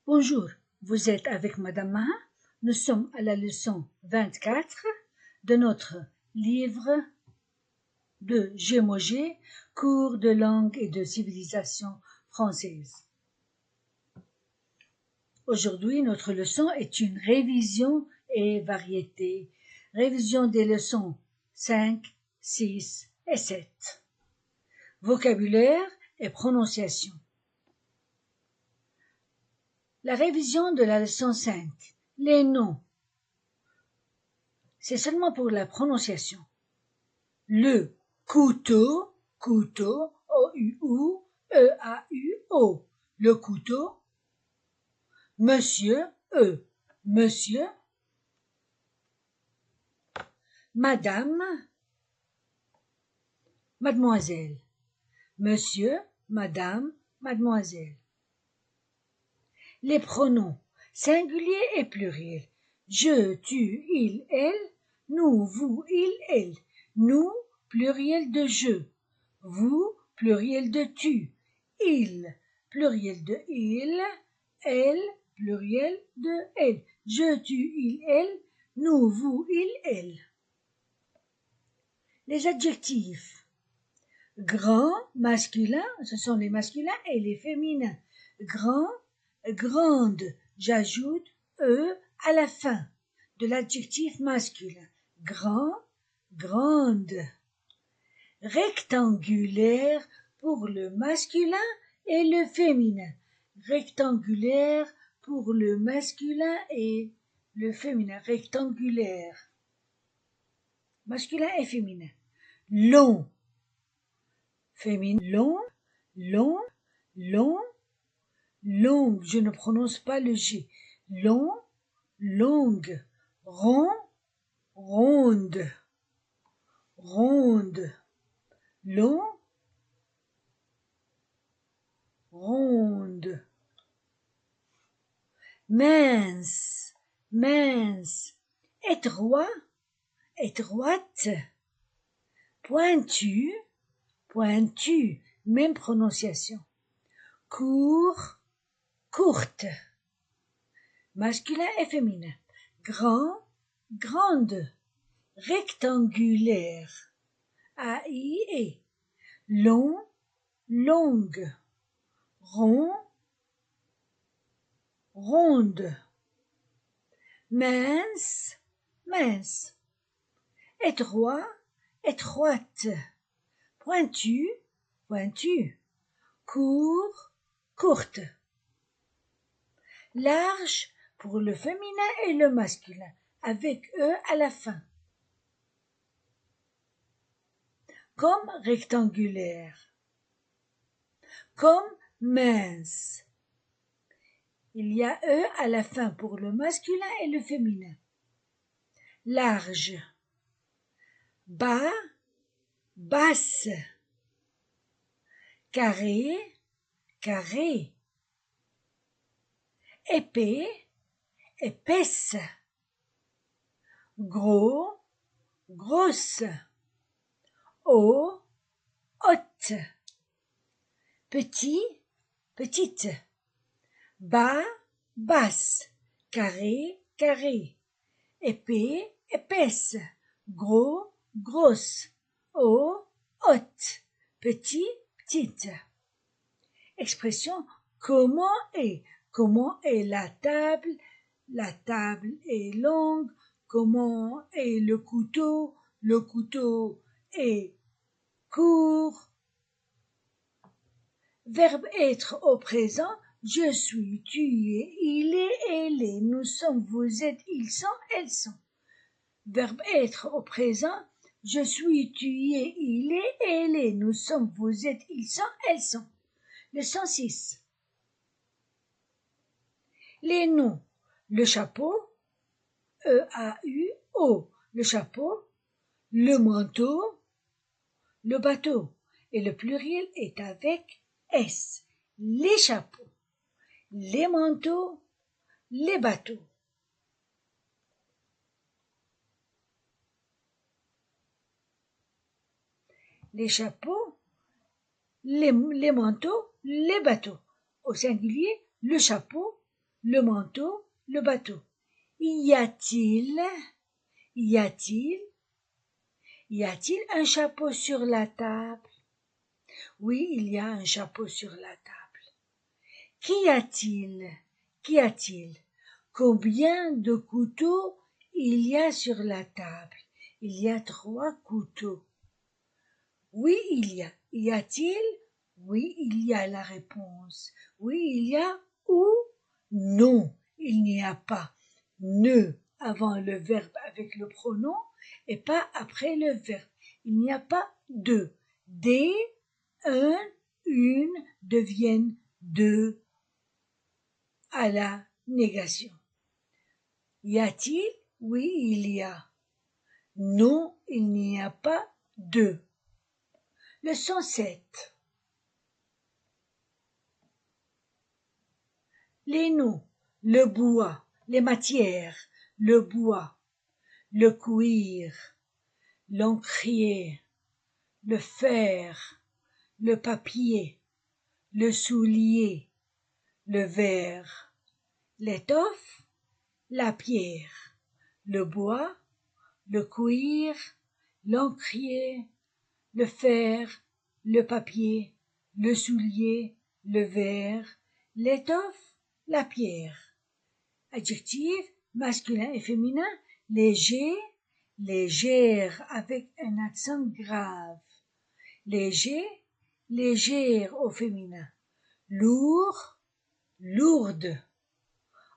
Bonjour, vous êtes avec Madame Maha. Nous sommes à la leçon 24 de notre livre de Gémogé, cours de langue et de civilisation française. Aujourd'hui, notre leçon est une révision et variété. Révision des leçons 5, 6 et 7. Vocabulaire et prononciation. La révision de la leçon 5. Les noms. C'est seulement pour la prononciation. Le couteau, couteau, O-U-U, E-A-U-O, le couteau. Monsieur, monsieur. Madame, mademoiselle. Monsieur, madame, mademoiselle. Les pronoms, singulier et pluriel. Je, tu, il, elle, nous, vous, il, elle. Nous, pluriel de je. Vous, pluriel de tu. Il, pluriel de il. Elle, pluriel de elle. Je, tu, il, elle. Nous, vous, il, elle. Les adjectifs. Grand, masculin, ce sont les masculins et les féminins. Grand, grande, j'ajoute à la fin de l'adjectif masculin. Grand, grande. Rectangulaire pour le masculin et le féminin. Rectangulaire pour le masculin et le féminin. Rectangulaire. Masculin et féminin. Long. Féminin. Long, long, long. Longue, je ne prononce pas le G. Long, longue. Rond, ronde. Ronde. Long, ronde. Mince, mince. Étroit, étroite. Pointu, pointu. Même prononciation. Court, courte. Masculin et féminin. Grand, grande. Rectangulaire. A-I-E. Long, longue. Rond, ronde. Mince, mince. Étroit, étroite. Pointu, pointu. Court, courte. Large pour le féminin et le masculin, avec E à la fin. Comme rectangulaire. Comme mince. Il y a E à la fin pour le masculin et le féminin. Large. Bas, basse. Carré, carré. Épais, épaisse. Gros, grosse. Haut, haute. Petit, petite. Bas, basse. Carré, carré. Épais, épaisse. Gros, grosse. Haut, haute. Petit, petite. Expression comment est. Comment est la table? La table est longue. Comment est le couteau? Le couteau est court. Verbe être au présent. Je suis, tu es, il est, elle est, nous sommes, vous êtes, ils sont, elles sont. Verbe être au présent. Je suis, tu es, il est, elle est, nous sommes, vous êtes, ils sont, elles sont. Leçon 6. Les noms. Le chapeau, E-A-U-O, le chapeau, le manteau, le bateau. Et le pluriel est avec S. Les chapeaux, les manteaux, les bateaux. Les chapeaux, les manteaux, les bateaux. Au singulier, le chapeau, le manteau, le bateau. Y a-t-il un chapeau sur la table? Oui, il y a un chapeau sur la table. Qu'y a-t-il? Combien de couteaux il y a sur la table? Il y a 3 couteaux. Oui, il y a. Y a-t-il? Oui, il y a la réponse. Oui, il y a ou non, il n'y a pas. Ne avant le verbe avec le pronom et pas après le verbe. Il n'y a pas de. Des, un, une deviennent deux à la négation. Y a-t-il? Oui, il y a. Non, il n'y a pas de. Leçon 7. Les noms, le bois, les matières, le bois, le cuir, l'encrier, le fer, le papier, le soulier, le verre, l'étoffe, la pierre, le bois, le cuir, l'encrier, le fer, le papier, le soulier, le verre, l'étoffe, la pierre. Adjectif masculin et féminin, léger, légère avec un accent grave. Léger, légère au féminin. Lourd, lourde.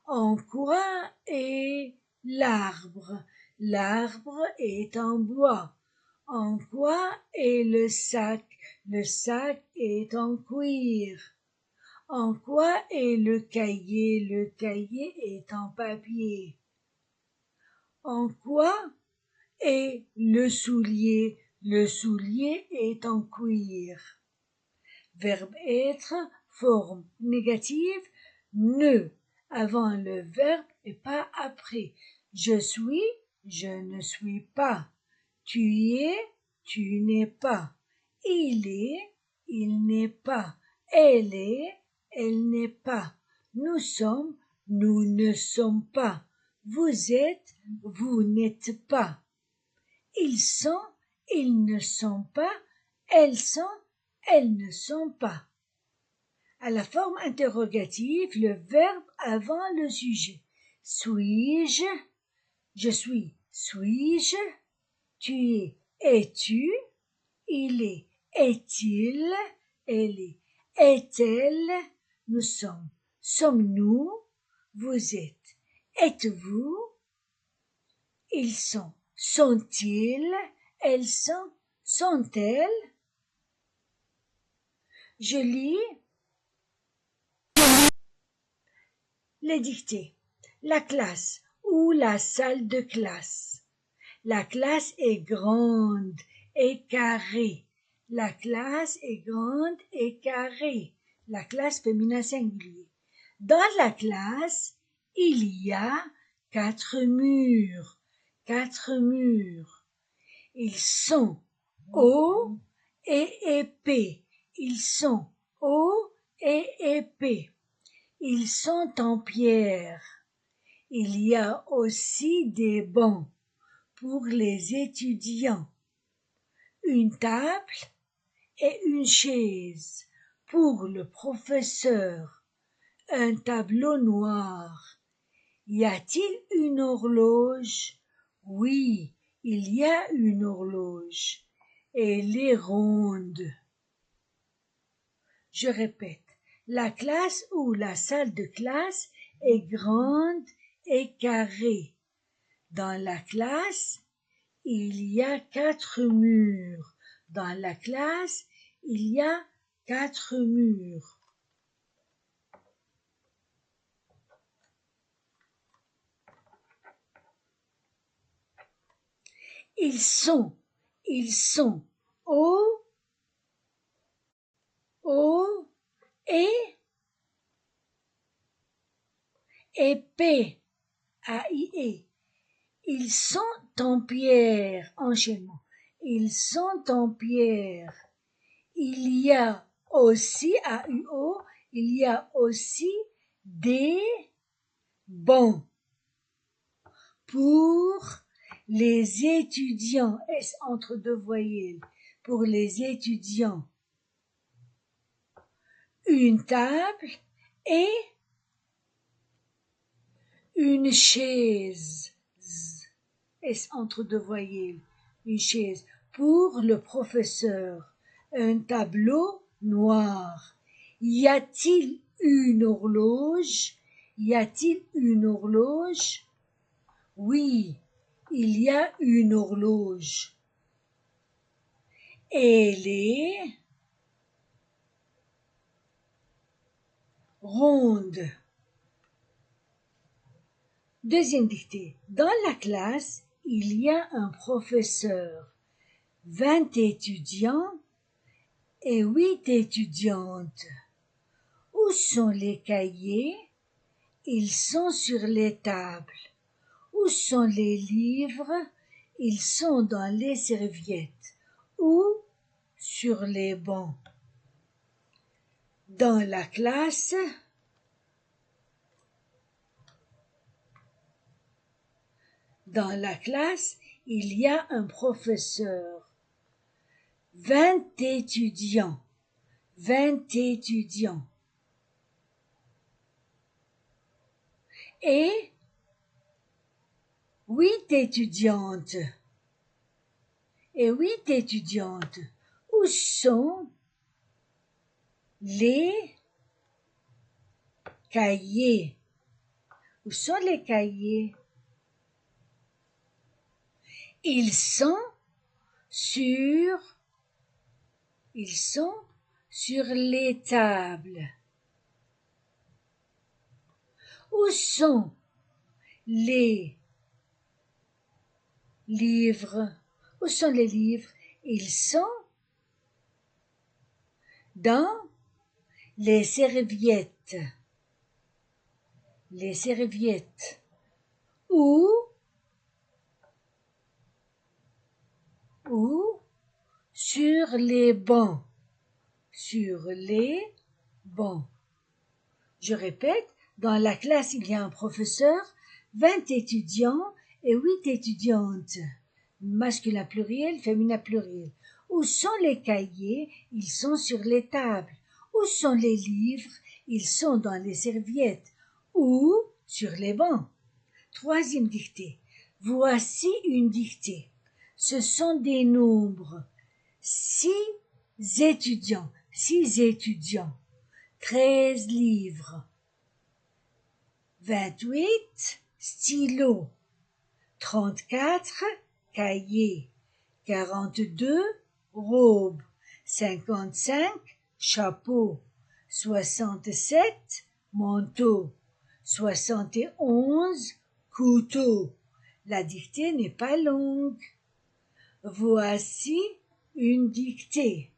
En quoi est l'arbre? L'arbre est en bois. En quoi est le sac? Le sac est en cuir. En quoi est le cahier? Le cahier est en papier. En quoi est le soulier? Le soulier est en cuir. Verbe être, forme négative, ne avant le verbe et pas après. Je suis, je ne suis pas. Tu y es, tu n'es pas. Il est, il n'est pas. Elle est, elle n'est pas. Nous sommes, nous ne sommes pas. Vous êtes, vous n'êtes pas. Ils sont, ils ne sont pas. Elles sont, elles ne sont pas. À la forme interrogative, le verbe avant le sujet. Suis-je? Je suis. Suis-je? Tu es. Es-tu? Il est. Est-il? Elle est. Est-elle? Nous sommes. Sommes-nous? Vous êtes. Êtes-vous? Ils sont. Sont-ils? Elles sont. Sont-elles? Je lis les dictées. La classe ou la salle de classe. La classe est grande et carrée. La classe est grande et carrée. La classe féminin singulier. Dans la classe, il y a 4 murs. 4 murs. Ils sont hauts et épais. Ils sont hauts et épais. Ils sont en pierre. Il y a aussi des bancs pour les étudiants, une table et une chaise pour le professeur, un tableau noir. Y a-t-il une horloge? Oui, il y a une horloge. Elle est ronde. Je répète, la classe ou la salle de classe est grande et carrée. Dans la classe, il y a 4 murs. Dans la classe, il y a 4 murs. Ils sont hauts et épais. A-I-E. Ils sont en pierre. Enchaînement. Ils sont en pierre. Il y a aussi, A-U-O, il y a aussi des Bon. Pour les étudiants, S entre deux voyelles, pour les étudiants, une table et une chaise, S entre deux voyelles, une chaise. Pour le professeur, un tableau noir. Y a-t-il une horloge? Y a-t-il une horloge? Oui, il y a une horloge. Elle est ronde. Deuxième dictée. Dans la classe, il y a un professeur, 20 étudiants et 8 étudiantes. Où sont les cahiers? Ils sont sur les tables. Où sont les livres? Ils sont dans les serviettes ou sur les bancs. Dans la classe, il y a un professeur, 20 étudiants, 20 étudiants et 8 étudiantes. Et 8 étudiantes. Où sont les cahiers? Où sont les cahiers? Ils sont sur les tables. Où sont les livres? Où sont les livres? Ils sont dans les serviettes. Les serviettes. Ou sur les bancs. Sur les bancs. Je répète, dans la classe, il y a un professeur, 20 étudiants et 8 étudiantes. Masculin pluriel, féminin pluriel. Où sont les cahiers? Ils sont sur les tables. Où sont les livres? Ils sont dans les serviettes ou sur les bancs. Troisième dictée. Voici une dictée. Ce sont des nombres. 6 étudiants, 13 livres, 28 stylos, 34 cahiers, 42 robes, 55 chapeaux, 67 manteaux, 71 couteaux. La dictée n'est pas longue. Voici une dictée.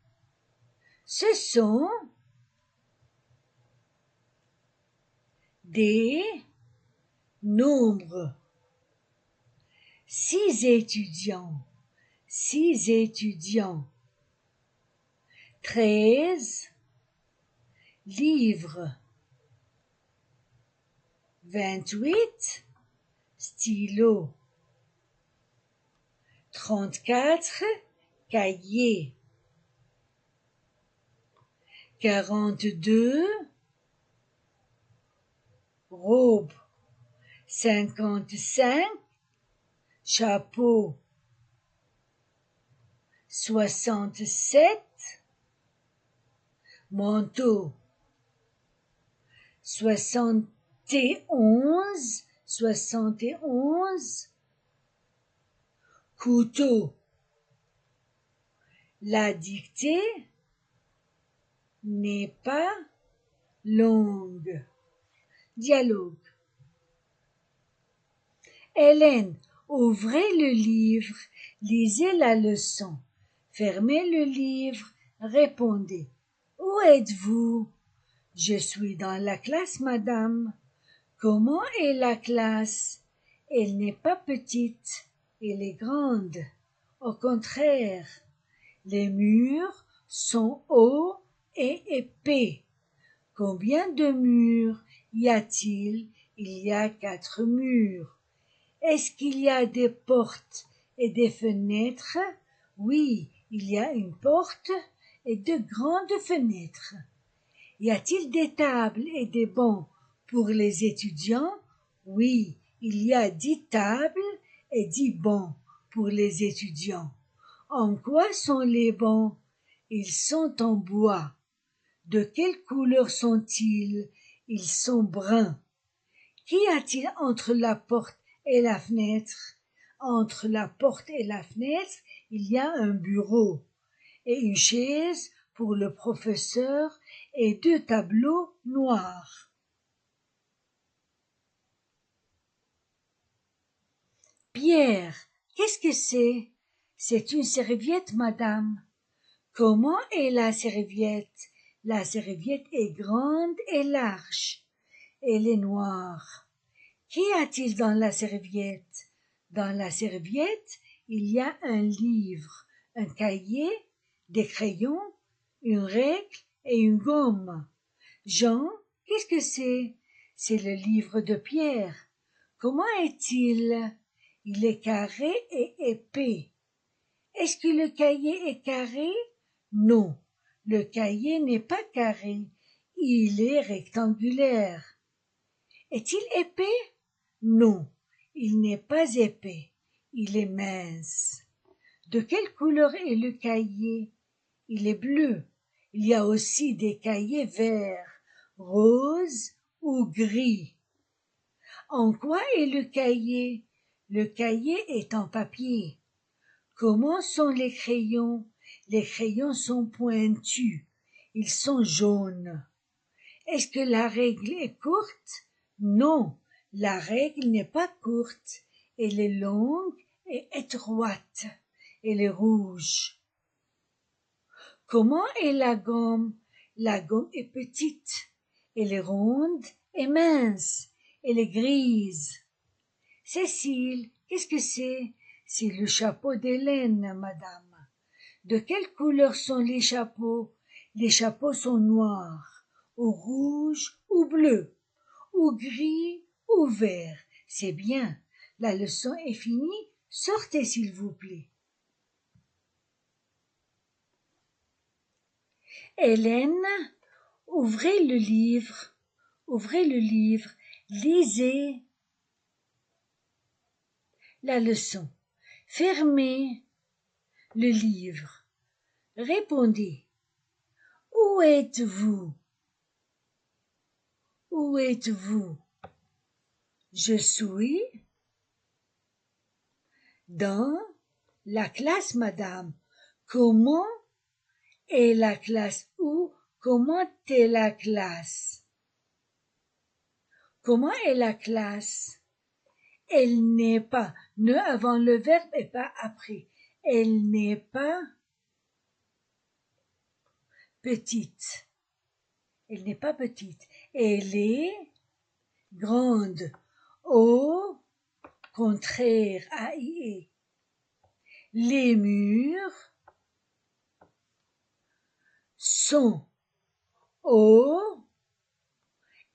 Ce sont des nombres. 6 étudiants, 13 livres, 28 stylos, 34 cahiers, 42 robes, 55 chapeaux, 67 manteaux, 71 couteaux. La dictée n'est pas longue. Dialogue. Hélène, ouvrez le livre, lisez la leçon. Fermez le livre, répondez. Où êtes-vous? Je suis dans la classe, madame. Comment est la classe? Elle n'est pas petite, elle est grande. Au contraire, les murs sont hauts et épais. Combien de murs y a-t-il? il y a 4 murs. Est-ce qu'il y a des portes et des fenêtres? Oui, il y a une porte et 2 grandes fenêtres. Y a-t-il des tables et des bancs pour les étudiants? Oui, il y a 10 tables et 10 bancs pour les étudiants. En quoi sont les bancs? Ils sont en bois. De quelle couleur sont-ils? Ils sont bruns. Qu'y a-t-il entre la porte et la fenêtre? Entre la porte et la fenêtre, il y a un bureau et une chaise pour le professeur et 2 tableaux noirs. Pierre, qu'est-ce que c'est? C'est une serviette, madame. Comment est la serviette? La serviette est grande et large. Elle est noire. Qu'y a-t-il dans la serviette? Dans la serviette, il y a un livre, un cahier, des crayons, une règle et une gomme. Jean, qu'est-ce que c'est? C'est le livre de Pierre. Comment est-il? Il est carré et épais. Est-ce que le cahier est carré? Non, le cahier n'est pas carré. Il est rectangulaire. Est-il épais? Non, il n'est pas épais. Il est mince. De quelle couleur est le cahier? Il est bleu. Il y a aussi des cahiers verts, roses ou gris. En quoi est le cahier? Le cahier est en papier. Comment sont les crayons? Les crayons sont pointus. Ils sont jaunes. Est-ce que la règle est courte? Non, la règle n'est pas courte. Elle est longue et étroite. Elle est rouge. Comment est la gomme? La gomme est petite. Elle est ronde et mince. Elle est grise. Cécile, qu'est-ce que c'est? C'est le chapeau d'Hélène, madame. De quelle couleur sont les chapeaux? Les chapeaux sont noirs, ou rouges, ou bleus, ou gris, ou verts. C'est bien. La leçon est finie. Sortez, s'il vous plaît. Hélène, ouvrez le livre. Ouvrez le livre. Lisez la leçon. Fermez le livre. Répondez. Où êtes-vous? Où êtes-vous? Je suis dans la classe, madame. Comment est la classe? Où? Comment est la classe? Comment est la classe? Elle n'est pas. Ne avant le verbe et pas après. Elle n'est pas petite. Elle n'est pas petite. Elle est grande. Au contraire, A-I-E. Les murs sont hauts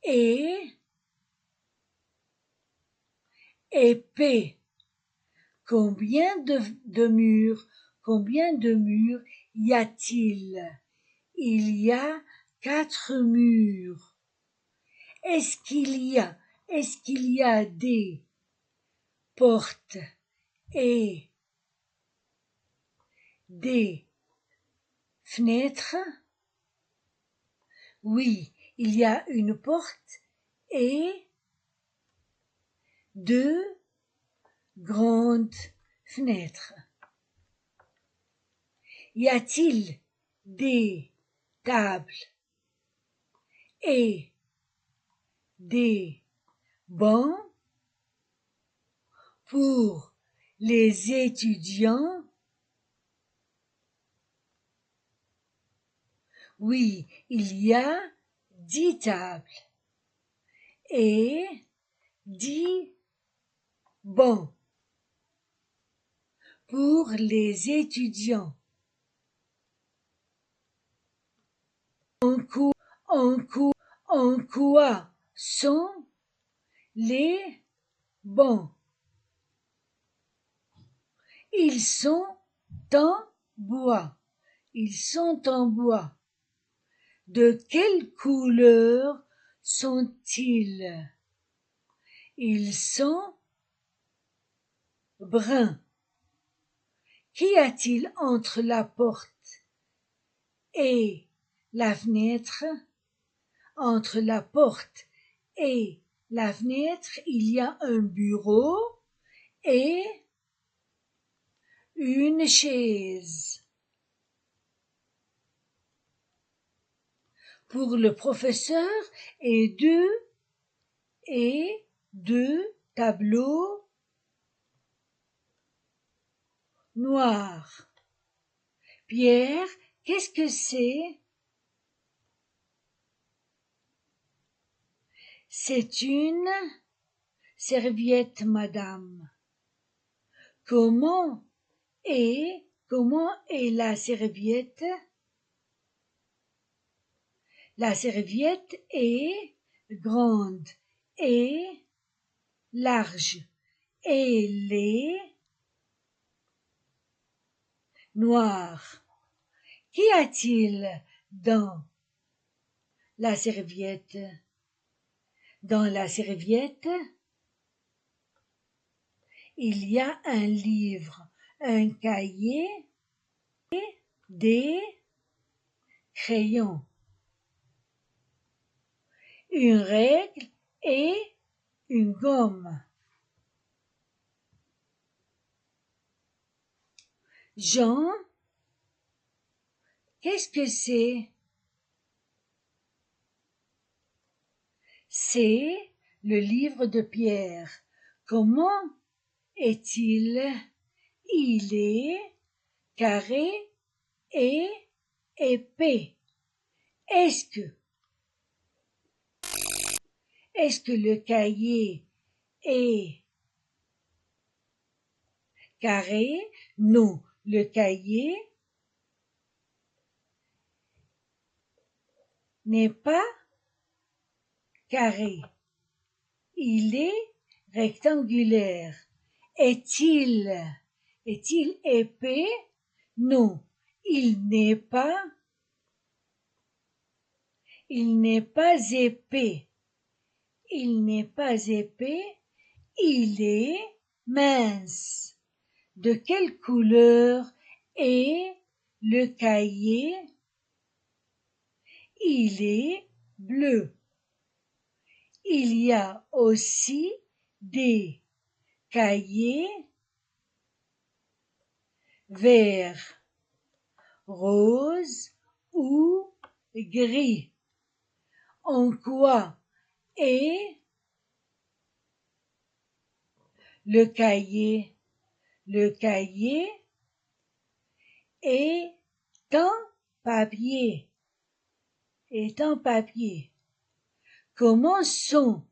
et épais. Combien de murs? Combien de murs y a-t-il? Il y a 4 murs. Est-ce qu'il y a des portes et des fenêtres? Oui, il y a une porte et 2 grandes fenêtres. Y a-t-il des tables et des bancs pour les étudiants? Oui, il y a 10 tables et 10 bancs pour les étudiants. En quoi sont les bancs. Ils sont en bois. Ils sont en bois. De quelle couleur sont-ils? Ils sont bruns. Qu'y a-t-il entre la porte et la fenêtre? Entre la porte et la fenêtre, il y a un bureau et une chaise. Pour le professeur et deux tableaux noirs. Pierre, qu'est-ce que c'est? C'est une serviette, madame. Comment est la serviette? La serviette est grande et large. Elle est noire. Qu'y a-t-il dans la serviette? Dans la serviette, il y a un livre, un cahier et des crayons, une règle et une gomme. Jean, qu'est-ce que c'est? C'est le livre de Pierre. Comment est-il? Il est carré et épais. Est-ce que le cahier est carré? Non, le cahier n'est pas carré. Il est rectangulaire. Est-il épais? Non, il n'est pas épais. Il n'est pas épais, il est mince. De quelle couleur est le cahier? Il est bleu. Il y a aussi des cahiers verts, roses ou gris. En quoi est le cahier? Le cahier est en papier. Est en papier. Comment sont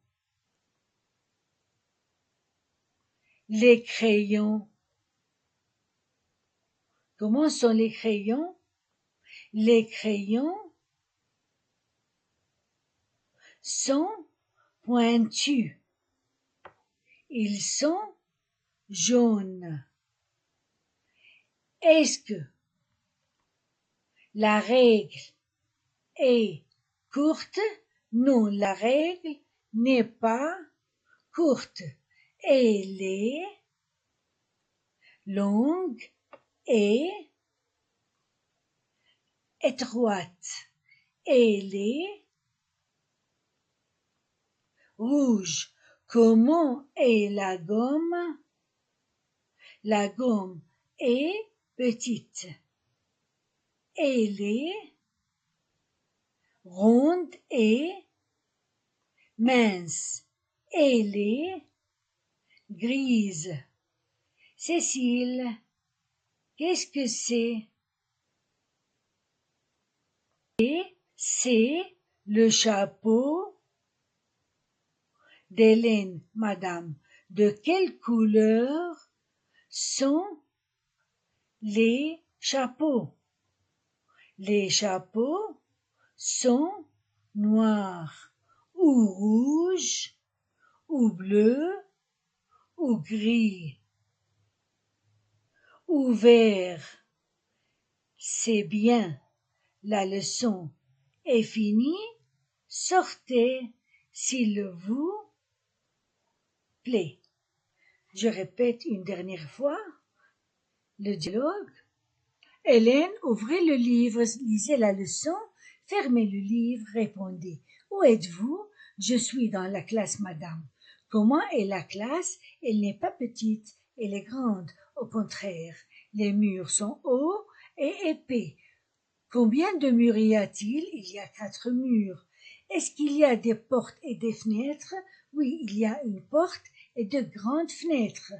les crayons? Comment sont les crayons? Les crayons sont pointus. Ils sont jaunes. Est-ce que la règle est courte? Non, la règle n'est pas courte. Elle est longue et étroite. Elle est rouge. Comment est la gomme? La gomme est petite. Elle est ronde et mince. Elle est grise. Cécile, qu'est-ce que c'est? C'est le chapeau d'Hélène, madame. De quelle couleur sont les chapeaux? Les chapeaux sont noirs ou rouges ou bleu, ou gris, ou vert. C'est bien, la leçon est finie. Sortez s'il vous plaît. Je répète une dernière fois le dialogue. Hélène, ouvrez le livre, lisez la leçon, fermez le livre, répondez. Où êtes-vous? Je suis dans la classe, madame. Comment est la classe? Elle n'est pas petite, elle est grande. Au contraire, les murs sont hauts et épais. Combien de murs y a-t-il? Il y a 4 murs. Est-ce qu'il y a des portes et des fenêtres? Oui, il y a une porte et de grandes fenêtres.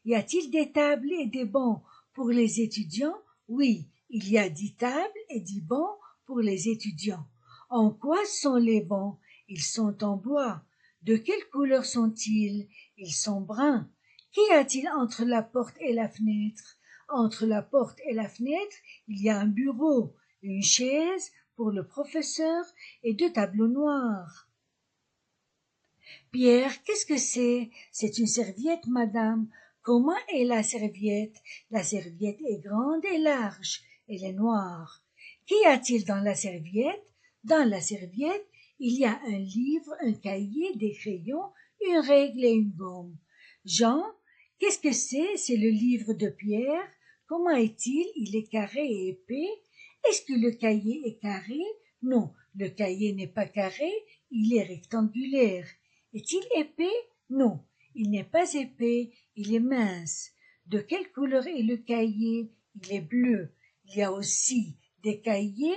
Y a-t-il des tables et des bancs pour les étudiants? Oui, il y a 10 tables et 10 bancs pour les étudiants. En quoi sont les bancs? Ils sont en bois. De quelle couleur sont-ils? Ils sont bruns. Qu'y a-t-il entre la porte et la fenêtre? Entre la porte et la fenêtre, il y a un bureau, une chaise pour le professeur et 2 tableaux noirs. Pierre, qu'est-ce que c'est? C'est une serviette, madame. Comment est la serviette? La serviette est grande et large. Elle est noire. Qu'y a-t-il dans la serviette? Dans la serviette, il y a un livre, un cahier, des crayons, une règle et une gomme. Jean, qu'est-ce que c'est? C'est le livre de Pierre. Comment est-il? Il est carré et épais. Est-ce que le cahier est carré? Non, le cahier n'est pas carré, il est rectangulaire. Est-il épais? Non, il n'est pas épais, il est mince. De quelle couleur est le cahier? Il est bleu. Il y a aussi des cahiers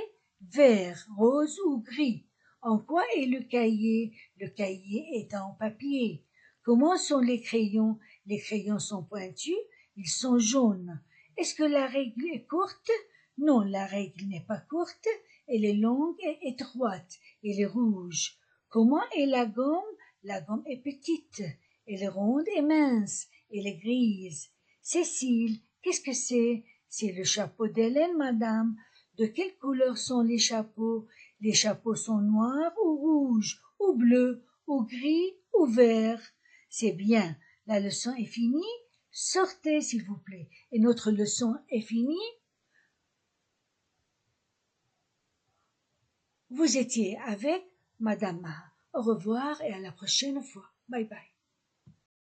verts, roses ou gris. En quoi est le cahier? Le cahier est en papier. Comment sont les crayons? Les crayons sont pointus, ils sont jaunes. Est-ce que la règle est courte? Non, la règle n'est pas courte, elle est longue et étroite, elle est rouge. Comment est la gomme? La gomme est petite, elle est ronde et mince, elle est grise. Cécile, qu'est-ce que c'est? C'est le chapeau d'Hélène, madame. De quelle couleur sont les chapeaux? Les chapeaux sont noirs ou rouges, ou bleus, ou gris, ou verts. C'est bien, la leçon est finie. Sortez, s'il vous plaît. Et notre leçon est finie. Vous étiez avec Madame Maha. Au revoir et à la prochaine fois. Bye bye.